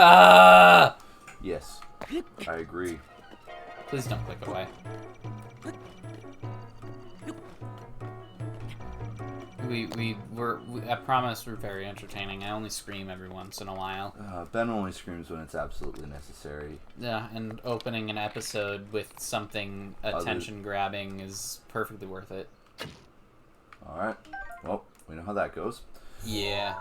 Ah! Yes, I agree. Please don't click away. I promise we're very entertaining. I only scream every once in a while. Ben only screams when it's absolutely necessary. Yeah, and opening an episode with something attention-grabbing is perfectly worth it. Alright. Well, we know how that goes. Yeah.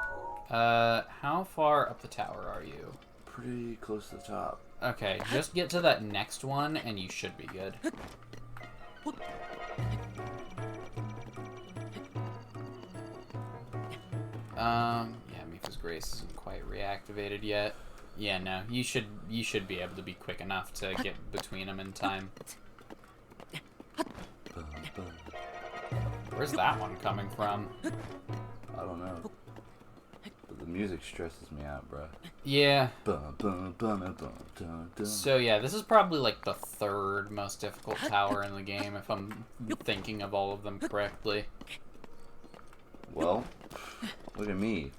How far up the tower are you? Pretty close to the top. Okay, just get to that next one and you should be good. Yeah, Mipha's Grace isn't quite reactivated yet. Yeah, no, you should be able to be quick enough to get between them in time. Where's that one coming from? I don't know. But the music stresses me out, bruh. Yeah. So yeah, this is probably like the third most difficult tower in the game, if I'm thinking of all of them correctly. Well, look at me.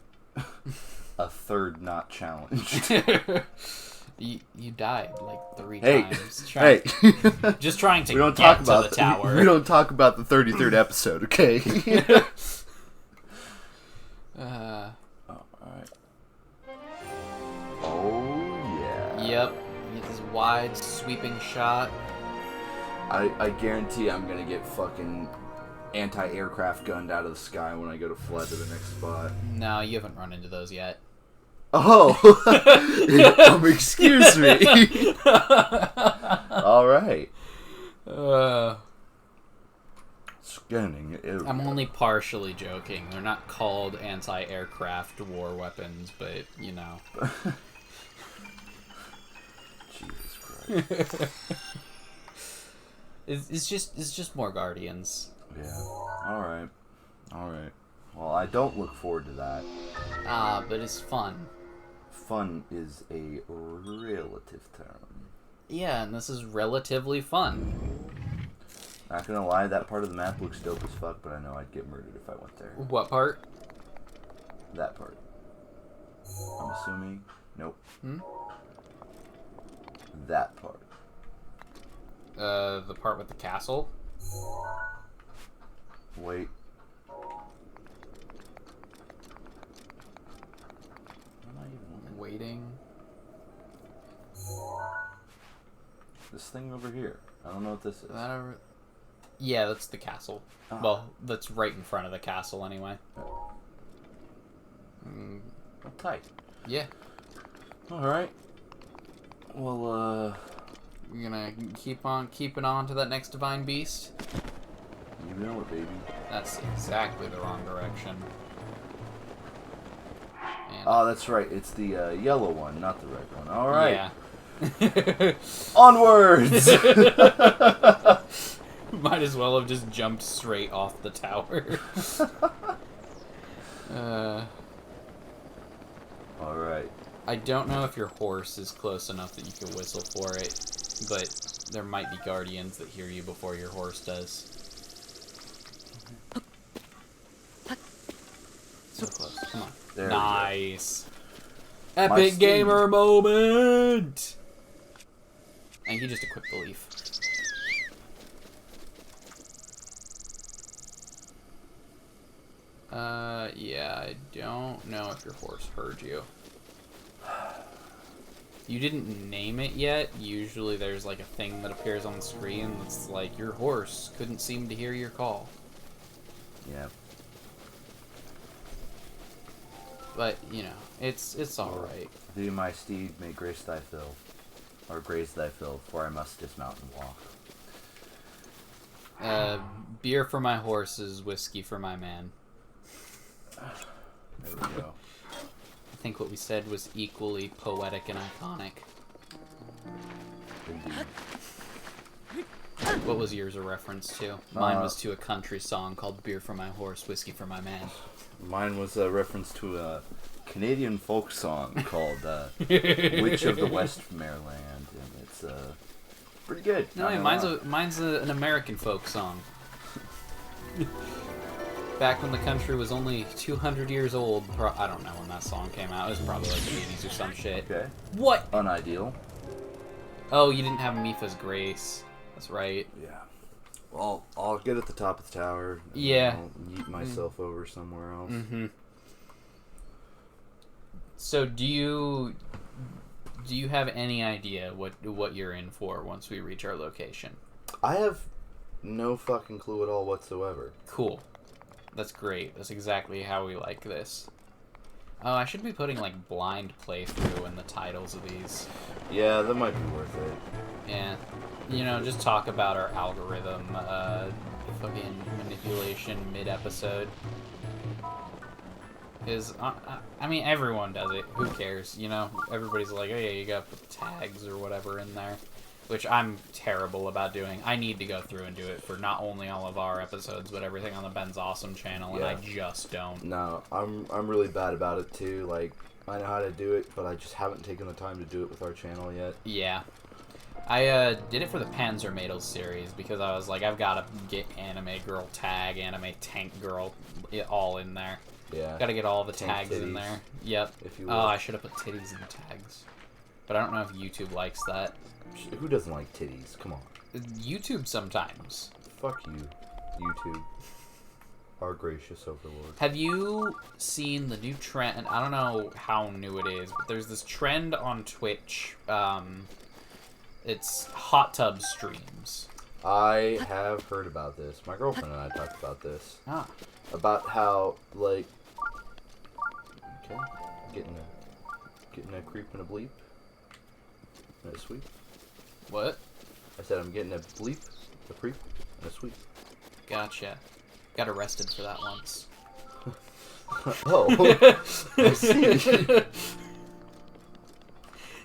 A third not challenged. You died like 3 hey, times. Hey, just trying to we don't get talk to about the tower. We don't talk about the 33rd episode, okay? Alright. Oh, yeah. Yep. You get this wide, sweeping shot. I guarantee I'm gonna get fucking anti-aircraft gunned out of the sky when I go to fly to the next spot. No, you haven't run into those yet. Oh! Excuse me. Alright. Scanning area. I'm only partially joking. They're not called anti-aircraft war weapons, but, you know. Jesus Christ. It's just more Guardians. Yeah. Alright. Alright. Well, I don't look forward to that. But it's fun. Fun is a relative term. Yeah, and this is relatively fun. Not gonna lie, that part of the map looks dope as fuck, but I know I'd get murdered if I went there. What part? That part. I'm assuming. Nope. That part. The part with the castle? Wait. Waiting. This thing over here. I don't know what this is. Yeah, that's the castle. Oh. Well, that's right in front of the castle anyway. Well, tight. Yeah. Alright. Well, You're gonna keep on keeping on to that next divine beast? you know it, baby. That's exactly the wrong direction. And Oh, that's right. It's the yellow one, not the red one. Alright. Yeah. Onwards! Might as well have just jumped straight off the tower. Alright. I don't know if your horse is close enough that you can whistle for it, but there might be guardians that hear you before your horse does. So close. Come on. There Nice. My Epic steed. gamer moment! And he just equipped the leaf. Yeah, I don't know if your horse heard you. You didn't name it yet. Usually there's like a thing that appears on the screen that's like, your horse couldn't seem to hear your call. Yeah. But, you know, it's alright. Thee, my steed, may grace thy fill. Or graze thy fill, for I must dismount and walk. Beer for my horses, whiskey for my man. There we go. I think what we said was equally poetic and iconic. Indeed. What was yours a reference to? Mine was to a country song called Beer for My Horse, Whiskey for My Man. Mine was a reference to a Canadian folk song called Witch of the West Maryland, and it's pretty good. No, wait, mine's an American folk song. back when the country was only 200 years old. I don't know when that song came out. It was probably like the 80s or some shit. Okay. What? Unideal. Oh, you didn't have Mipha's Grace. That's right. Yeah. Well, I'll get at the top of the tower. And Yeah. I'll yeet myself over somewhere else. Mm-hmm. So do you have any idea what you're in for once we reach our location? I have no fucking clue at all whatsoever. Cool. That's great. That's exactly how we like this. Oh, I should be putting, like, blind playthrough in the titles of these. Yeah, that might be worth it. Yeah. You know, just talk about our algorithm, fucking manipulation mid-episode. Because, I mean, everyone does it. Who cares? You know, everybody's like, oh yeah, you gotta put tags or whatever in there. Which I'm terrible about doing. I need to go through and do it for not only all of our episodes, but everything on the Ben's Awesome channel, and I just don't. No, I'm really bad about it too. Like, I know how to do it, but I just haven't taken the time to do it with our channel yet. Yeah. I did it for the Panzer Mädels series because I was like, I've got to get anime girl tag, anime tank girl, all in there. Yeah. Got to get all the Tank tags in titties, there. Yep. if you will. Oh, I should have put titties in the tags. But I don't know if YouTube likes that. Who doesn't like titties? Come on. YouTube sometimes. Fuck you, YouTube. Our gracious overlord. Have you seen the new trend? I don't know how new it is, but there's this trend on Twitch. It's hot tub streams. I have heard about this. My girlfriend and I talked about this. Ah. About how, like... Okay. Getting a creep and a bleep. And a sweep. What? I said I'm getting a bleep, a creep, and a sweep. Gotcha. Got arrested for that once. Oh. I see.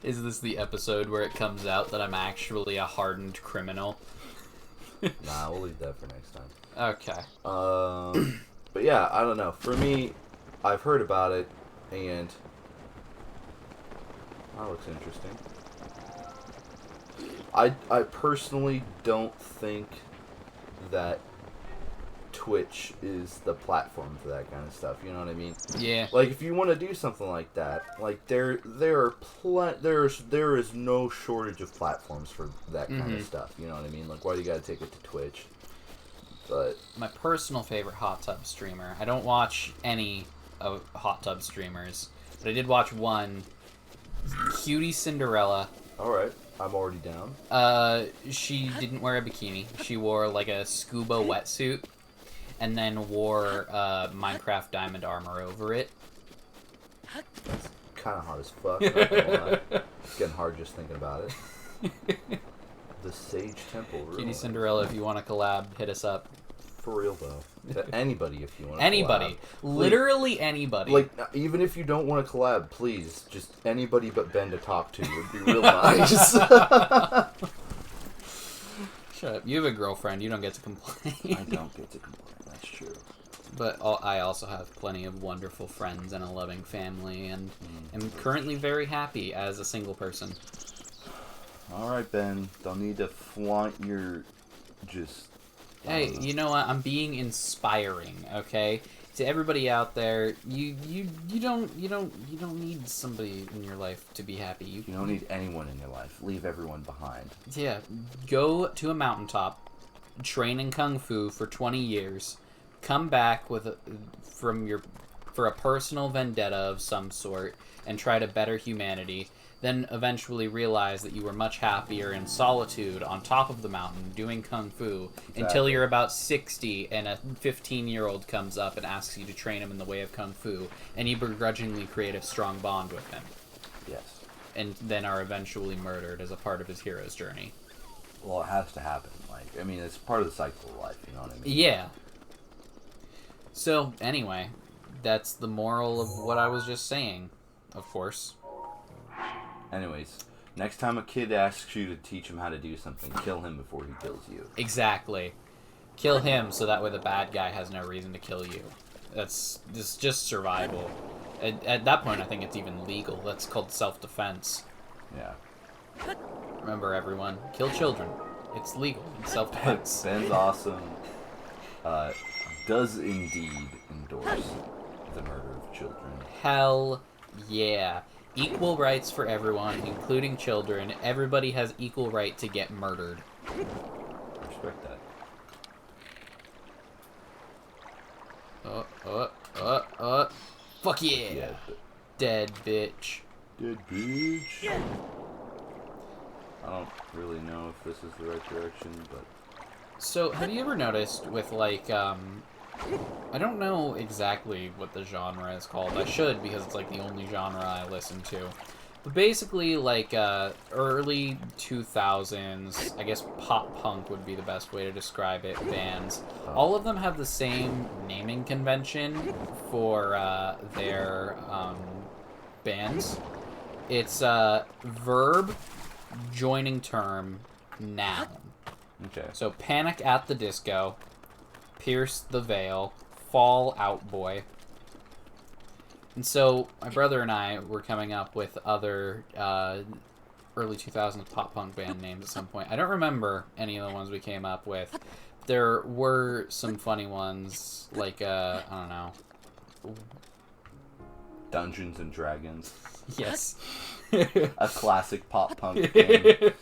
Is this the episode where it comes out that I'm actually a hardened criminal? Nah, we'll leave that for next time. Okay. But yeah, I don't know. For me, I've heard about it, and that looks interesting. I personally don't think that Twitch is the platform for that kind of stuff. You know what I mean? Yeah. Like, if you want to do something like that, like there is no shortage of platforms for that kind of stuff. You know what I mean? Like, why do you got to take it to Twitch? But my personal favorite hot tub streamer. I don't watch any of hot tub streamers, but I did watch one. QTcinderella. all right, I'm already down. She didn't wear a bikini. She wore like a scuba wetsuit, and then wore Minecraft diamond armor over it. That's kind of hot as fuck. Not gonna lie. It's getting hard just thinking about it. The Sage Temple. Really. QTcinderella, if you want to collab, hit us up. For real though. Anybody, if you want to Anybody. collab. Literally anybody. Like, even if you don't want to collab, please, just anybody but Ben to talk to would be real nice. Shut up. You have a girlfriend. You don't get to complain. I don't get to complain. That's true. But I also have plenty of wonderful friends and a loving family, and am currently very happy as a single person. All right, Ben. Don't need to flaunt your just. Hey, you know what? I'm being inspiring, okay? To everybody out there, you don't need somebody in your life to be happy. You don't need anyone in your life. Leave everyone behind. Yeah, go to a mountaintop, train in kung fu for 20 years, come back with for a personal vendetta of some sort, and try to better humanity. Then eventually realize that you were much happier in solitude on top of the mountain doing kung fu until you're about 60 and a 15-year-old comes up and asks you to train him in the way of kung fu, and you begrudgingly create a strong bond with him. Yes. And then are eventually murdered as a part of his hero's journey. Well, it has to happen. Like, I mean, it's part of the cycle of life, you know what I mean? Yeah. So, anyway, that's the moral of what I was just saying, of course. Anyways, next time a kid asks you to teach him how to do something, kill him before he kills you. Exactly. Kill him so that way the bad guy has no reason to kill you. It's just survival. At that point, I think it's even legal. That's called self-defense. Yeah. Remember, everyone, kill children. It's legal. It's self-defense. Ben's awesome. does indeed endorse the murder of children. Hell yeah. Equal rights for everyone, including children. Everybody has equal right to get murdered. I respect that. Fuck yeah. Yeah. Dead bitch. Dead bitch. I don't really know if this is the right direction, but... So, have you ever noticed with, like, I don't know exactly what the genre is called. I should, because it's, like, the only genre I listen to. But basically, like, early 2000s, I guess pop-punk would be the best way to describe it, bands. All of them have the same naming convention for, their, bands. It's, verb, joining term, noun. Okay. So, Panic at the Disco, Pierce the Veil, Fall Out Boy. And so, my brother and I were coming up with other early 2000s pop-punk band names at some point. I don't remember any of the ones we came up with. There were some funny ones, like, I don't know. Dungeons and Dragons. Yes. A classic pop-punk game.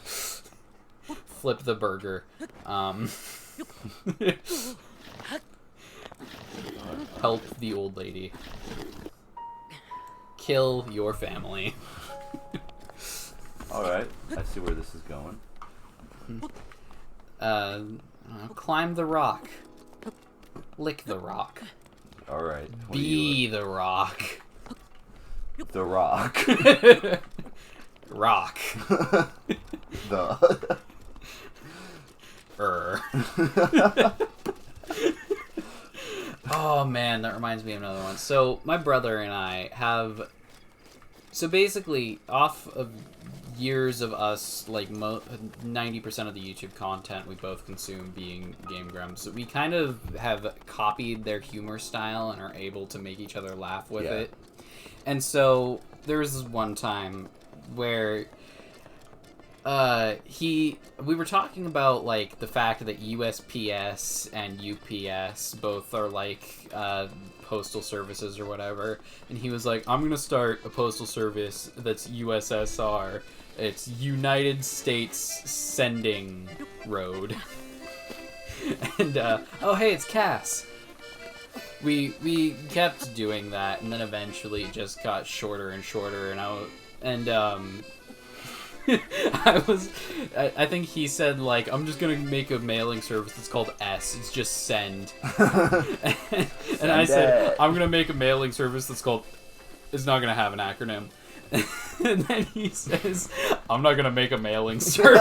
Flip the Burger. Help the old lady. Kill your family. Alright, I see where this is going. Climb the rock. Lick the rock. Alright. Be the rock. The Rock. Rock. The... Oh man, that reminds me of another one. So my brother and I have, so basically off of years of us, like 90% of the YouTube content we both consume being Game Grumps, we kind of have copied their humor style and are able to make each other laugh with it. And so there was this one time where we were talking about, like, the fact that USPS and UPS both are, like, postal services or whatever, and he was like, I'm gonna start a postal service that's USSR. It's United States Sending Road. And, oh hey, it's Cass. We kept doing that, and then eventually it just got shorter and shorter, and I think he said, like, I'm just gonna make a mailing service that's called S. It's just send. And I said, I'm gonna make a mailing service that's called, it's not gonna have an acronym. And then he says, I'm not gonna make a mailing service.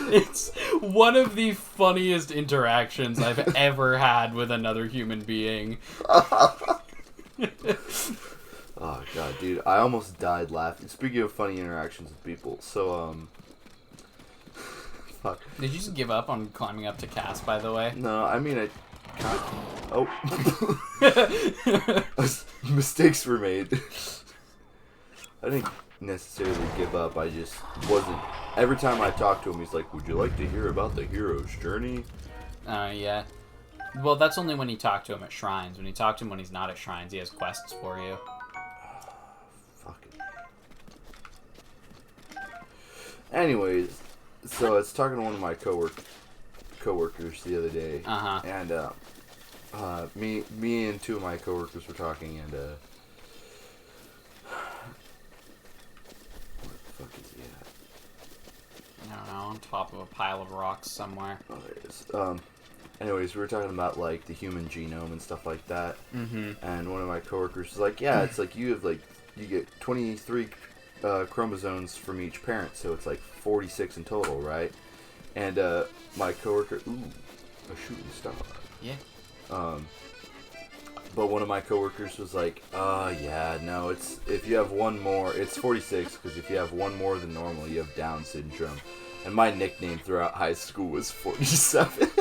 It's one of the funniest interactions I've ever had with another human being. Oh god, dude, I almost died laughing. Speaking of funny interactions with people, so fuck. Did you just give up on climbing up to Cass, by the way? No, I mean I mistakes were made. I didn't necessarily give up. I just wasn't. Every time I talk to him, he's like, "Would you like to hear about the hero's journey?" Yeah. Well, that's only when you talk to him at shrines. When you talk to him when he's not at shrines, he has quests for you. Fuck it. Anyways, so I was talking to one of my coworkers the other day, and me and two of my coworkers were talking, and where the fuck is he at? I don't know, on top of a pile of rocks somewhere. Oh, there it is. Anyways, we were talking about, like, the human genome and stuff like that. Mm-hmm. And one of my coworkers was like, yeah, it's like you get 23 chromosomes from each parent, so it's like 46 in total, right? And my coworker, a shooting star. Yeah. But one of my coworkers was like, yeah, no, it's, if you have one more, it's 46, because if you have one more than normal, you have Down syndrome. And my nickname throughout high school was 47.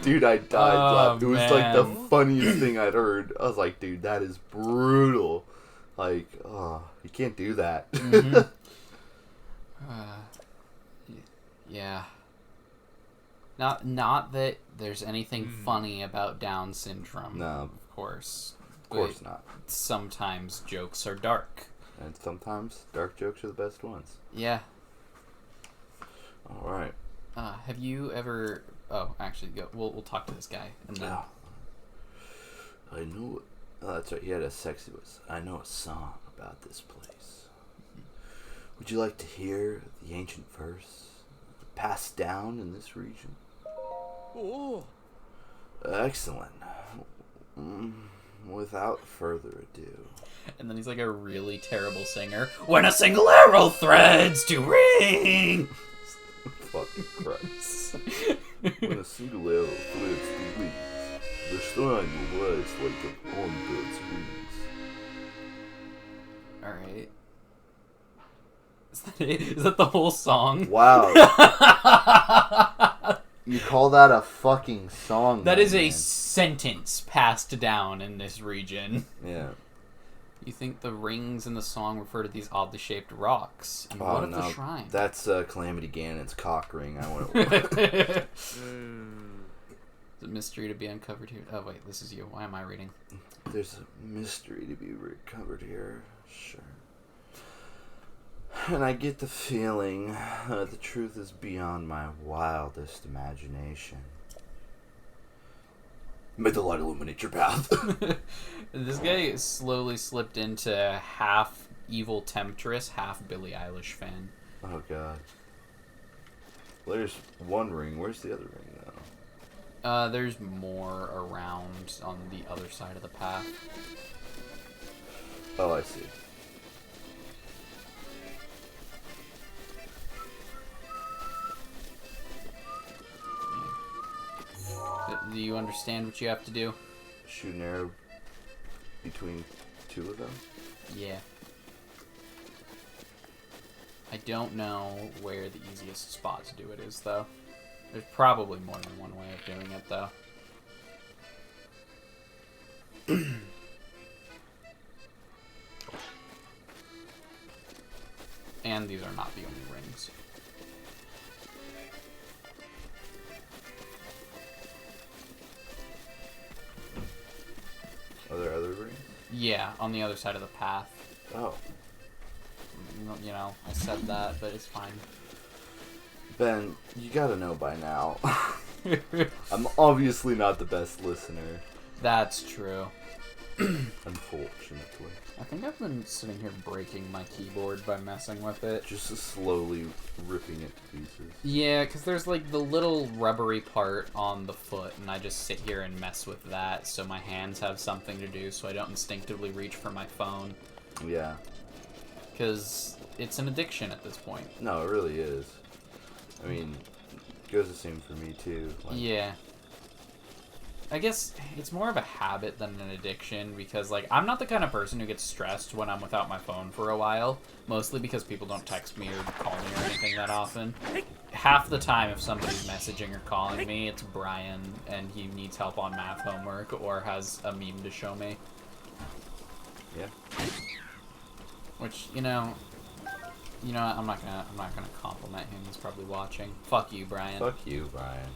Dude, I died laughing. It was like the funniest thing I'd heard. I was like, dude, that is brutal. Like, you can't do that. Mm-hmm. Yeah. Not that there's anything funny about Down syndrome. No. Of course. Of course not. Sometimes jokes are dark. And sometimes dark jokes are the best ones. Yeah. All right. Have you ever... Oh, actually, we'll talk to this guy. And then... I know... Oh, that's right. He had a sexy voice. I know a song about this place. Would you like to hear the ancient verse passed down in this region? Oh. Excellent. Without further ado. And then he's like a really terrible singer. When a single arrow threads to ring! Fucking Christ. When a single arrow threads to wings, the shrine will rise like an hornbird's wings. Alright. Is that it? Is that the whole song? Wow. You call that a fucking song? That is man. a sentence passed down in this region. Yeah. You think the rings in the song refer to these oddly shaped rocks? And what of the shrine? That's Calamity Ganon's cock ring. I want It's a mystery to be uncovered here. Oh wait, this is you. Why am I reading? There's a mystery to be recovered here. Sure. And I get the feeling that the truth is beyond my wildest imagination. May the light illuminate your path. This guy slowly slipped into half evil temptress, half Billie Eilish fan. Oh god. Well, there's one ring. Where's the other ring, though? There's more around on the other side of the path. Oh, I see. Do you understand what you have to do? Shoot an arrow between two of them? Yeah. I don't know where the easiest spot to do it is, though. There's probably more than one way of doing it, though. And these are not the only rings. Are there other rings? Yeah, on the other side of the path. Oh. You know, I said that, but it's fine. Ben, you gotta know by now. I'm obviously not the best listener. That's true. Unfortunately. I think I've been sitting here breaking my keyboard by messing with it. Just slowly ripping it to pieces. Yeah, because there's like the little rubbery part on the foot, and I just sit here and mess with that so my hands have something to do so I don't instinctively reach for my phone. Yeah. Because it's an addiction at this point. No, it really is. I mean, it goes the same for me too. Like, Yeah. I guess it's more of a habit than an addiction because, like, I'm not the kind of person who gets stressed when I'm without my phone for a while, mostly because people don't text me or call me or anything that often. Half the time, if somebody's messaging or calling me, it's Brian, and he needs help on math homework or has a meme to show me. Yeah. Which, you know, I'm not gonna compliment him. He's probably watching. Fuck you, Brian. Fuck you, Brian.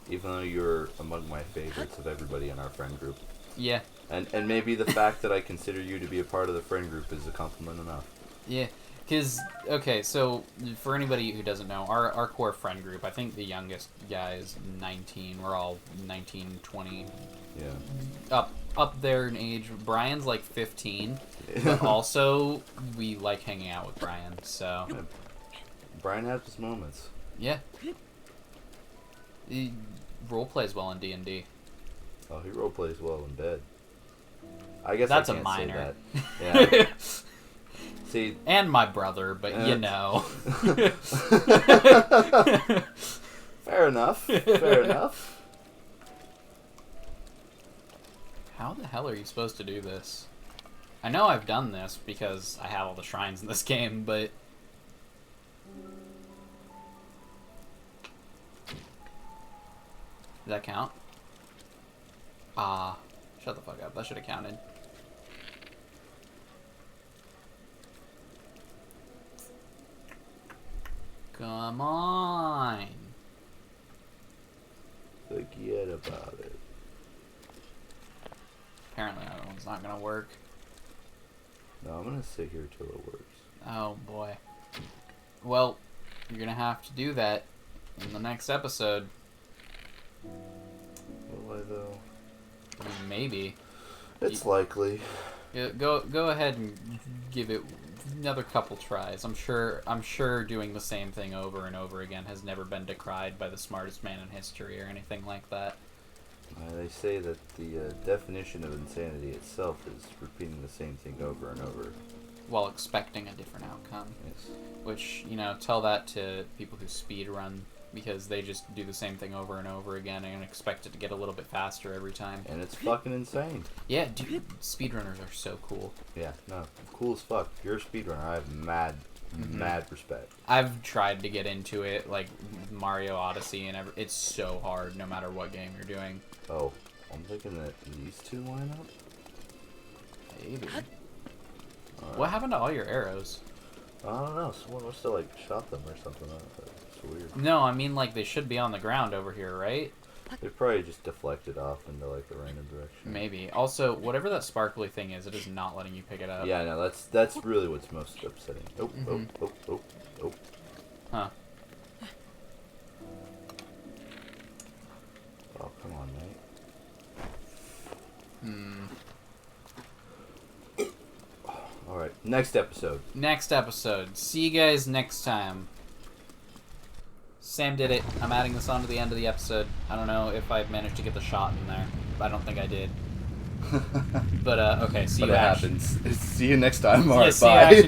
Even though you're among my favorites of everybody in our friend group. Yeah. And maybe the fact that I consider you to be a part of the friend group is a compliment enough. Yeah. Because, okay, so for anybody who doesn't know, our core friend group, I think the youngest guy is 19. We're all 19, 20. Yeah. Up there in age. Brian's like 15. But also, we like hanging out with Brian, so. Yeah. Brian has his moments. Yeah. He role plays well in D&D. Oh, he role plays well in bed. I guess That's I can't a minor. say that. Yeah. See, and my brother, but you know. Fair enough. Fair enough. How the hell are you supposed to do this? I know I've done this because I have all the shrines in this game, but... Does that count? Shut the fuck up. That should have counted. Come on. about it. Apparently that one's not gonna work. No, I'm gonna sit here till it works. Oh boy. Well, you're gonna have to do that in the next episode. Will I though? I mean, maybe. It's likely. Yeah, go ahead and give it another couple tries. I'm sure doing the same thing over and over again has never been decried by the smartest man in history or anything like that. They say that the definition of insanity itself is repeating the same thing over and over. While expecting a different outcome. Yes. Which, tell that to people who speed run, because they just do the same thing over and over again and expect it to get a little bit faster every time. And it's fucking insane. Yeah, dude, speedrunners are so cool. Yeah, no, cool as fuck. If you're a speedrunner, I have mad respect. I've tried to get into it, like Mario Odyssey, and it's so hard no matter what game you're doing. Oh, I'm thinking that these two line up? Maybe. What happened to all your arrows? I don't know. Someone must have like shot them or something. It's weird. No, I mean like they should be on the ground over here, right? They probably just deflected off into like the random direction. Maybe. Also, whatever that sparkly thing is, it is not letting you pick it up. Yeah, no, that's really what's most upsetting. Oh, oh. Huh. Oh, come on, mate. Alright, next episode. Next episode. See you guys next time. Sam did it. I'm adding this on to the end of the episode. I don't know if I managed to get the shot in there. I don't think I did. But, okay, see But you, it Ash. happens. See you next time. Yeah, Alright, see you, bye. Ash,